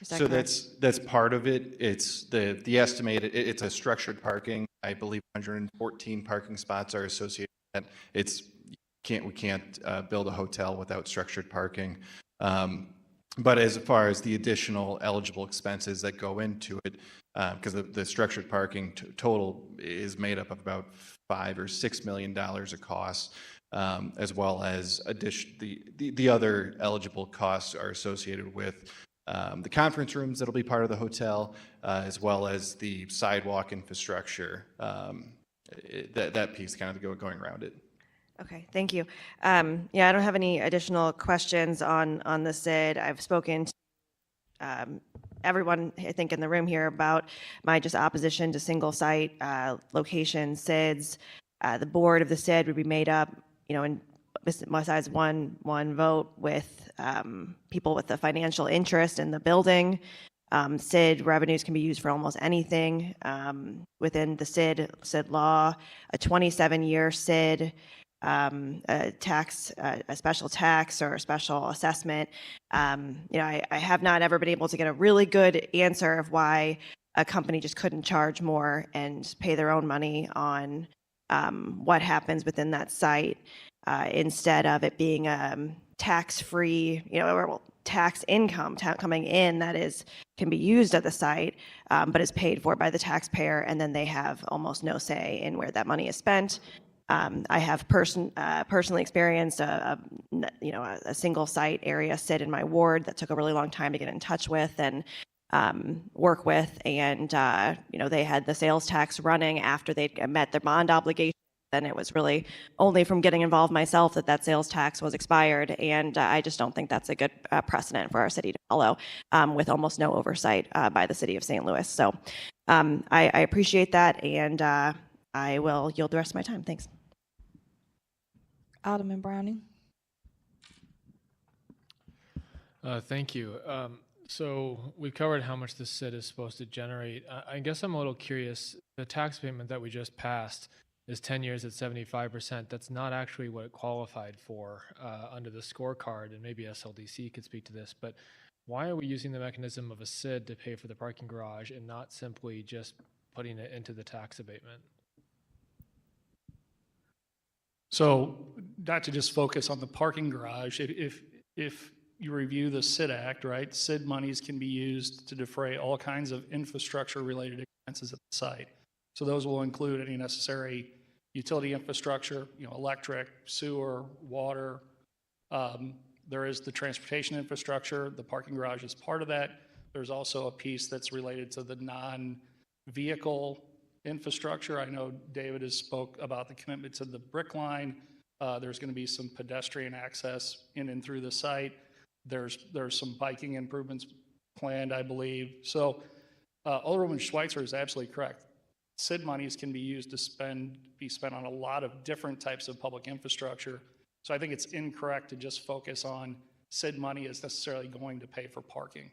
Is that So correct? that's part of it. It's the estimated, it's a structured parking. I believe 114 parking spots are associated with that. We can't build a hotel without structured parking. But as far as the additional eligible expenses that go into it, because the structured parking total is made up of about $5 or $6 million of costs, as well as the other eligible costs are associated with the conference rooms that'll be part of the hotel, as well as the sidewalk infrastructure. That piece kind of going around it. Okay, thank you. Yeah, I don't have any additional questions on the SID. I've spoken to everyone, I think, in the room here about my just opposition to single site location SIDs. The board of the SID would be made up, in besides one vote with people with a financial interest in the building. SID revenues can be used for almost anything within the SID law. A 27-year SID, a special tax or a special assessment. I have not ever been able to get a really good answer of why a company just couldn't charge more and pay their own money on what happens within that site instead of it being tax-free, or tax income coming in that can be used at the site, but is paid for by the taxpayer, and then they have almost no say in where that money is spent. I have personally experienced a single site area SID in my ward that took a really long time to get in touch with and work with, and they had the sales tax running after they'd met their bond obligation. Then it was really only from getting involved myself that sales tax was expired, and I just don't think that's a good precedent for our city to follow, with almost no oversight by the city of St. Louis. So I appreciate that, and I will yield the rest of my time. Thanks. Alderman Browning. Thank you. So we covered how much the SID is supposed to generate. I guess I'm a little curious. The tax payment that we just passed is 10 years at 75%. That's not actually what it qualified for under the scorecard, and maybe SLDC could speak to this, but why are we using the mechanism of a SID to pay for the parking garage and not simply just putting it into the tax abatement? So not to just focus on the parking garage, if you review the SID Act, right, SID monies can be used to defray all kinds of infrastructure-related expenses at the site. So those will include any necessary utility infrastructure, electric, sewer, water. There is the transportation infrastructure. The parking garage is part of that. There's also a piece that's related to the non-vehicle infrastructure. I know David has spoke about the commitment to the brick line. There's going to be some pedestrian access in and through the site. There's some biking improvements planned, I believe. So Alderwoman Schweitzer is absolutely correct. SID monies can be used to be spent on a lot of different types of public infrastructure. So I think it's incorrect to just focus on SID money as necessarily going to pay for parking.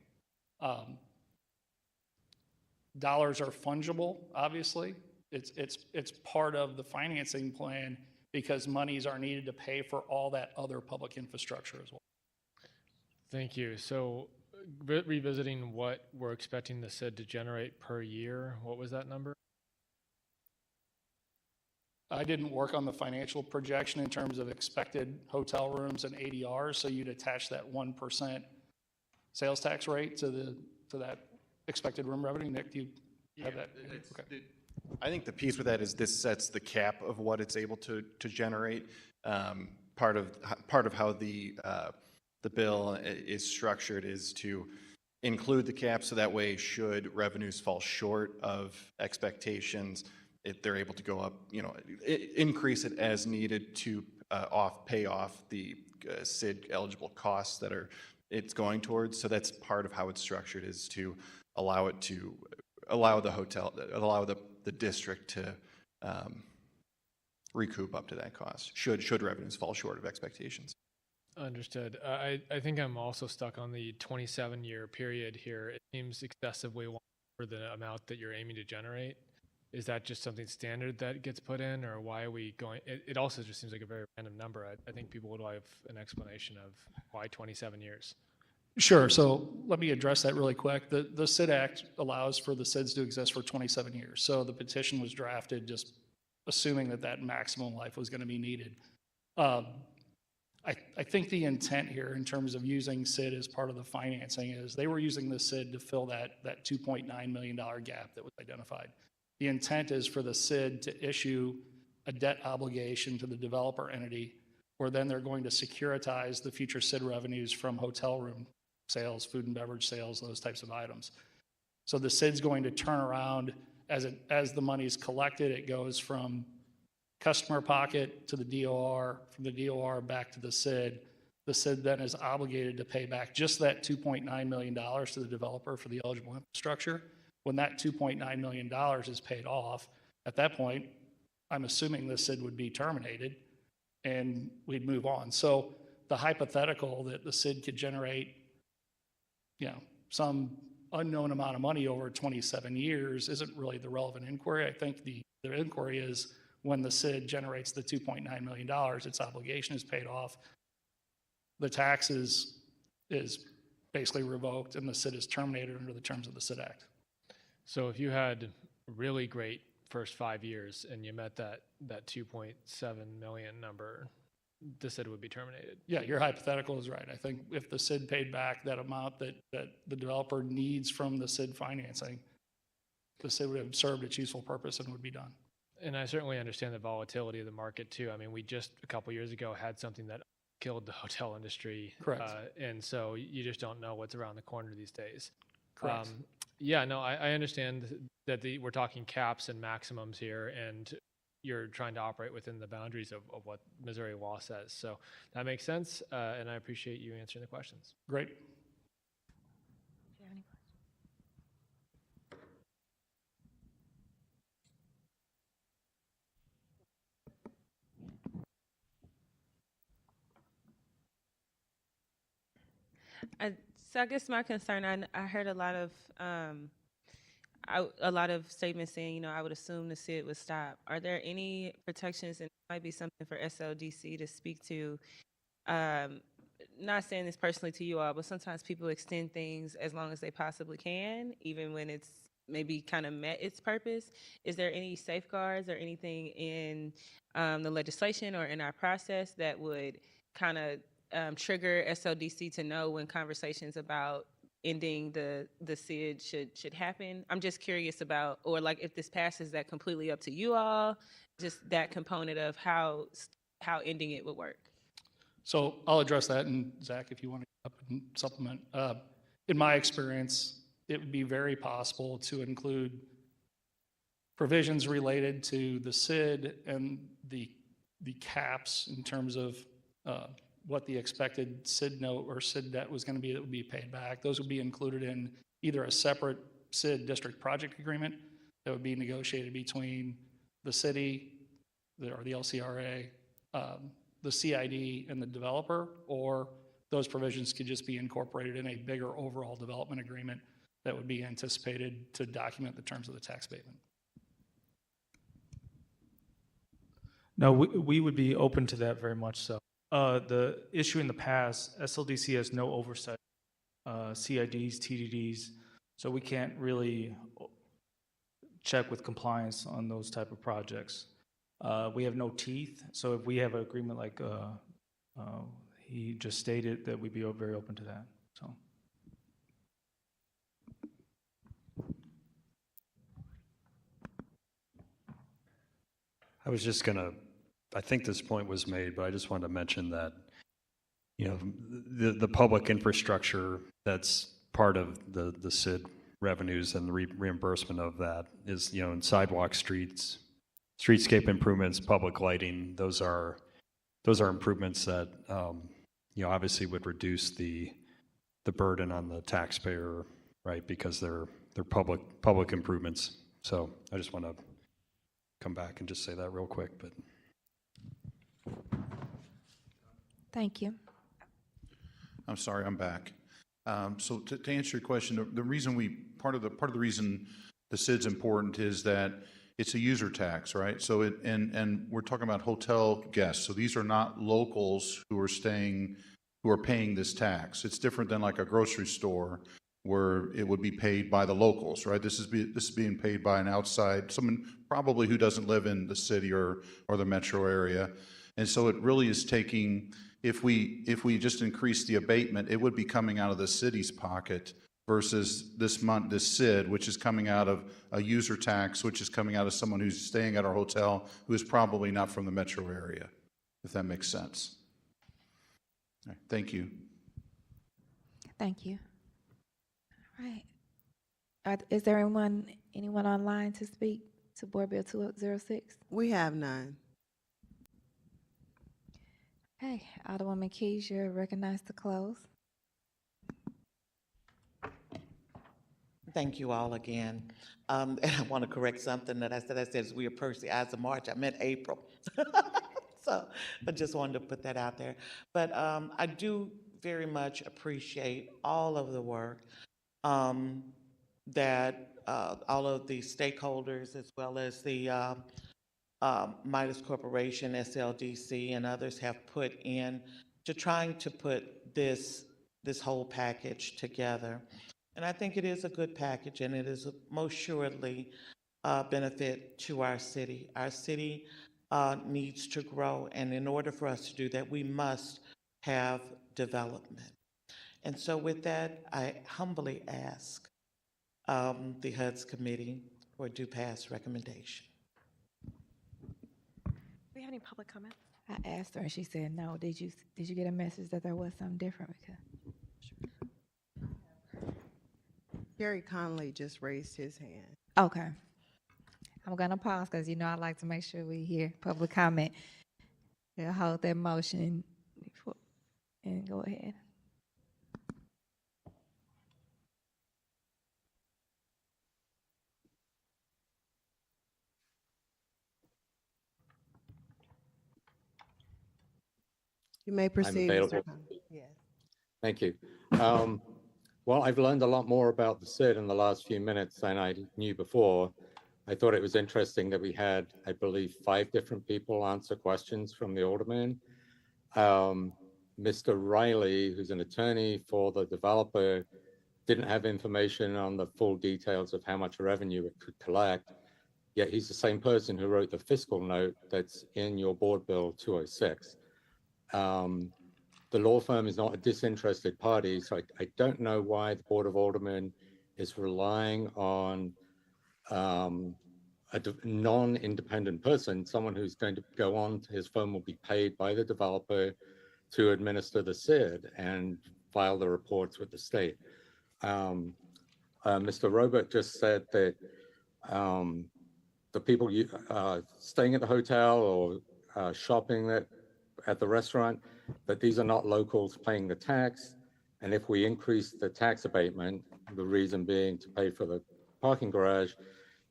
Dollars are fungible, obviously. It's part of the financing plan because monies are needed to pay for all that other public infrastructure as well. Thank you. So revisiting what we're expecting the SID to generate per year, what was that number? I didn't work on the financial projection in terms of expected hotel rooms and ADRs, so you'd attach that 1% sales tax rate to that expected room revenue. Nick, do you have that? Okay. I think the piece with that is this sets the cap of what it's able to generate. Part of how the bill is structured is to include the cap, so that way, should revenues fall short of expectations, they're able to go up, increase it as needed to pay off the SID eligible costs that it's going towards. So that's part of how it's structured, is to allow it to allow the district to recoup up to that cost, should revenues fall short of expectations. Understood. I think I'm also stuck on the 27-year period here. It seems excessively long for the amount that you're aiming to generate. Is that just something standard that gets put in, or why are we going? It also just seems like a very random number. I think people would like an explanation of why 27 years. Sure. So let me address that really quick. The SID Act allows for the SIDs to exist for 27 years. So the petition was drafted just assuming that that maximum life was going to be needed. I think the intent here in terms of using SID as part of the financing is they were using the SID to fill that $2.9 million gap that was identified. The intent is for the SID to issue a debt obligation to the developer entity, where then they're going to securitize the future SID revenues from hotel room sales, food and beverage sales, those types of items. So the SID's going to turn around as the money's collected, it goes from customer pocket to the DOR, from the DOR back to the SID. The SID then is obligated to pay back just that $2.9 million to the developer for the eligible infrastructure. When that $2.9 million is paid off, at that point, I'm assuming the SID would be terminated and we'd move on. So the hypothetical that the SID could generate, some unknown amount of money over 27 years isn't really the relevant inquiry. I think the inquiry is when the SID generates the $2.9 million, its obligation is paid off, the tax is basically revoked, and the SID is terminated under the terms of the SID Act. So if you had really great first 5 years and you met that 2.7 million number, the SID would be terminated. Yeah, your hypothetical is right. I think if the SID paid back that amount that the developer needs from the SID financing, the SID would have served its useful purpose and would be done. And I certainly understand the volatility of the market too. I mean, we just a couple years ago had something that killed the hotel industry. Correct. And so you just don't know what's around the corner these days. Correct. Yeah, no, I understand that we're talking caps and maximums here, and you're trying to operate within the boundaries of what Missouri law says. So that makes sense, and I appreciate you answering the questions. Great. So I guess my concern, I heard a lot of statements saying, I would assume the SID would stop. Are there any protections, and it might be something for SLDC to speak to, not saying this personally to you all, but sometimes people extend things as long as they possibly can, even when it's maybe kind of met its purpose. Is there any safeguards or anything in the legislation or in our process that would kind of trigger SLDC to know when conversations about ending the SID should happen? I'm just curious about, or like if this passes, that completely up to you all, just that component of how ending it would work. So I'll address that, and Zach, if you want to get up and supplement. In my experience, it would be very possible to include provisions related to the SID and the caps in terms of what the expected SID note or SID debt was going to be that would be paid back. Those would be included in either a separate SID district project agreement that would be negotiated between the city or the LCRA, the CID, and the developer, or those provisions could just be incorporated in a bigger overall development agreement that would be anticipated to document the terms of the tax abatement. No, we would be open to that very much so. The issue in the past, SLDC has no oversight, CIDs, TDDs, so we can't really check with compliance on those type of projects. We have no teeth, so if we have an agreement like he just stated, that we'd be very open to that. So. I was just going to, I think this point was made, but I just wanted to mention that, the public infrastructure that's part of the SID revenues and the reimbursement of that is, in sidewalk, streets, streetscape improvements, public lighting. Those are improvements that, obviously would reduce the burden on the taxpayer, right? Because they're public improvements. So I just want to come back and just say that real quick, but. Thank you. I'm sorry, I'm back. So to answer your question, the reason part of the reason the SID's important is that it's a user tax, right? So and we're talking about hotel guests. So these are not locals who are paying this tax. It's different than like a grocery store where it would be paid by the locals, right? This is being paid by an outside, someone probably who doesn't live in the city or the metro area. And so it really is taking, if we just increase the abatement, it would be coming out of the city's pocket versus this SID, which is coming out of a user tax, which is coming out of someone who's staying at our hotel who is probably not from the metro area, if that makes sense. All right, thank you. Thank you. All right. Is there anyone online to speak to Board Bill 206? We have none. Okay, Alderwoman Keys, you're recognized to close. Thank you all again. And I want to correct something that I said. I said we approach the Ides of March. I meant April. So I just wanted to put that out there. But I do very much appreciate all of the work that all of the stakeholders, as well as the Midas Corporation, SLDC, and others have put in to trying to put this whole package together. And I think it is a good package, and it is most assuredly a benefit to our city. Our city needs to grow, and in order for us to do that, we must have development. And so with that, I humbly ask the HUD's committee for a do pass recommendation. Do we have any public comment? I asked her and she said no. Did you get a message that there was something different? Because Gary Conley just raised his hand. okay. I'm gonna pause because I like to make sure we hear public comment. We'll hold that motion and go ahead. You may proceed. I'm Mr. available. Conley. Yes. Thank you. Well, I've learned a lot more about the SID in the last few minutes than I knew before. I thought it was interesting that we had, I believe, 5 different people answer questions from the alderman. Mr. Riley, who's an attorney for the developer, didn't have information on the full details of how much revenue it could collect, yet he's the same person who wrote the fiscal note that's in your Board Bill 206. The law firm is not a disinterested party, so I don't know why the Board of Aldermen is relying on a non-independent person, someone who's going to go on, his firm will be paid by the developer to administer the SID and file the reports with the state. Mr. Robert just said that the people staying at the hotel or shopping at the restaurant, that these are not locals paying the tax. And if we increase the tax abatement, the reason being to pay for the parking garage,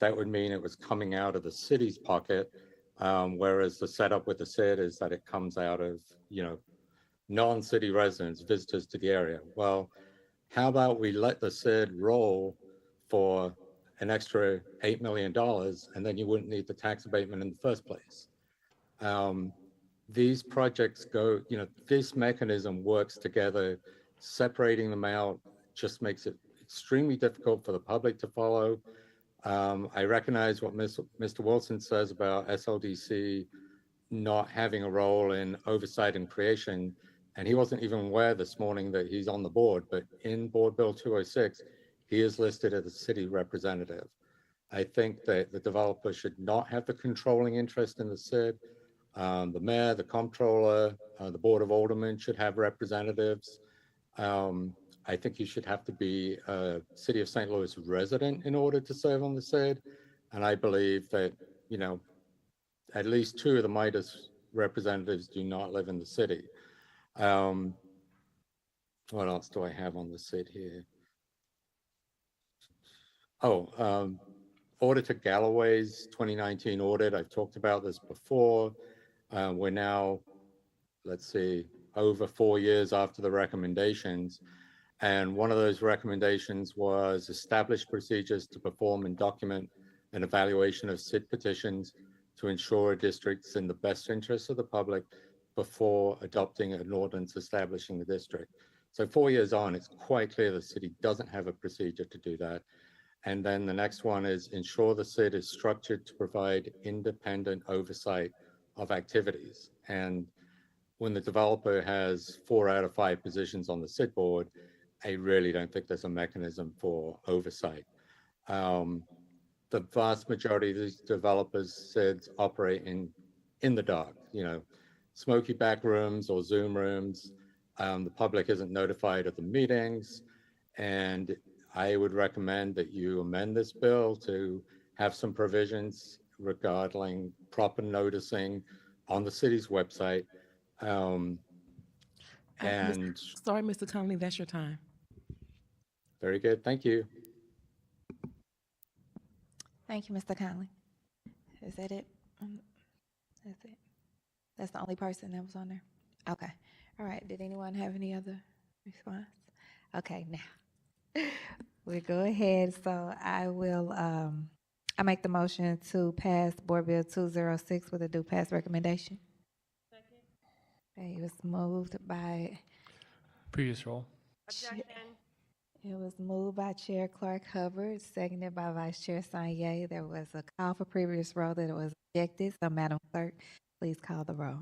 that would mean it was coming out of the city's pocket, whereas the setup with the SID is that it comes out of, non-city residents, visitors to the area. Well, how about we let the SID roll for an extra $8 million, and then you wouldn't need the tax abatement in the first place. These projects go, this mechanism works together. Separating them out just makes it extremely difficult for the public to follow. I recognize what Mr. Wilson says about SLDC not having a role in oversight and creation, and he wasn't even aware this morning that he's on the board, but in Board Bill 206, he is listed as a city representative. I think that the developer should not have the controlling interest in the SID. The mayor, the comptroller, the Board of Aldermen should have representatives. I think you should have to be a City of St. Louis resident in order to serve on the SID. And I believe that, at least 2 of the Midas representatives do not live in the city. What else do I have on the SID here? Auditor Galloway's 2019 audit, I've talked about this before. We're now, let's see, over 4 years after the recommendations. And one of those recommendations was establish procedures to perform and document an evaluation of SID petitions to ensure a district's in the best interest of the public before adopting an ordinance establishing the district. So 4 years on, it's quite clear the city doesn't have a procedure to do that. And then the next one is ensure the SID is structured to provide independent oversight of activities. And when the developer has 4 out of 5 positions on the SID board, I really don't think there's a mechanism for oversight. The vast majority of these developers' SIDs operate in the dark, smoky back rooms or Zoom rooms. The public isn't notified of the meetings. And I would recommend that you amend this bill to have some provisions regarding proper noticing on the city's website. And Sorry, Mr. Conley, that's your time. very good, thank you. Thank you, Mr. Conley. Is that it? That's it. That's the only person that was on there? Okay. All right. Did anyone have any other response? Okay, now we'll go ahead. So I will, I make the motion to pass Board Bill 206 with a due pass recommendation. Second. It was moved by. Previous roll. It was moved by Chair Clark Hubbard, seconded by Vice Chair Sanye. There was a call for previous roll that was objected. So Madam Clerk, please call the roll.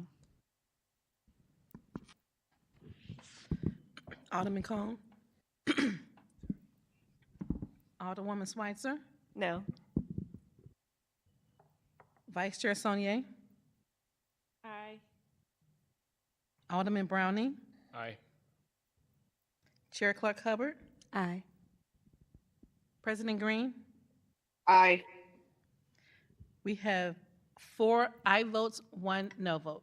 Alderman Cone. Alderwoman Schweitzer. No. Vice Chair Sonier. Aye. Alderman Browning. Aye. Chair Clark Hubbard. Aye. President Green. Aye. We have 4 aye votes, 1 no vote.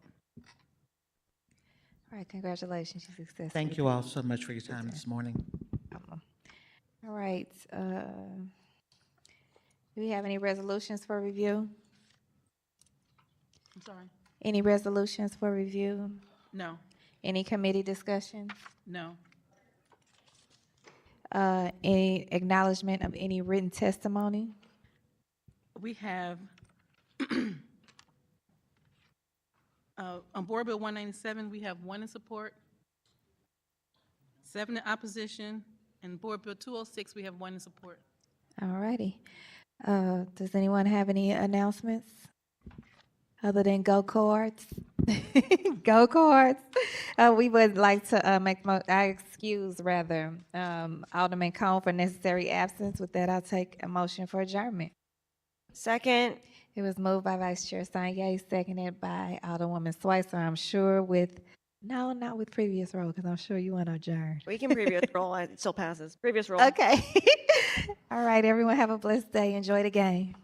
All right, congratulations, you successfully. Thank you all so much for your time this morning. All right, do we have any resolutions for review? I'm sorry. Any resolutions for review? No. Any committee discussions? No. Any acknowledgement of any written testimony? We have on Board Bill 197, we have 1 in support, 7 in opposition, and Board Bill 206, we have 1 in support. All righty. Does anyone have any announcements other than go cards? Go cards. We would like to make excuse Alderman Cone for necessary absence. With that, I'll take a motion for adjournment. Second. It was moved by Vice Chair Sanye, seconded by Alderwoman Schweitzer. I'm sure not with previous roll, because I'm sure you want to adjourn. We can previous roll. It still passes. Previous roll. Okay. All right, everyone have a blessed day. Enjoy the game.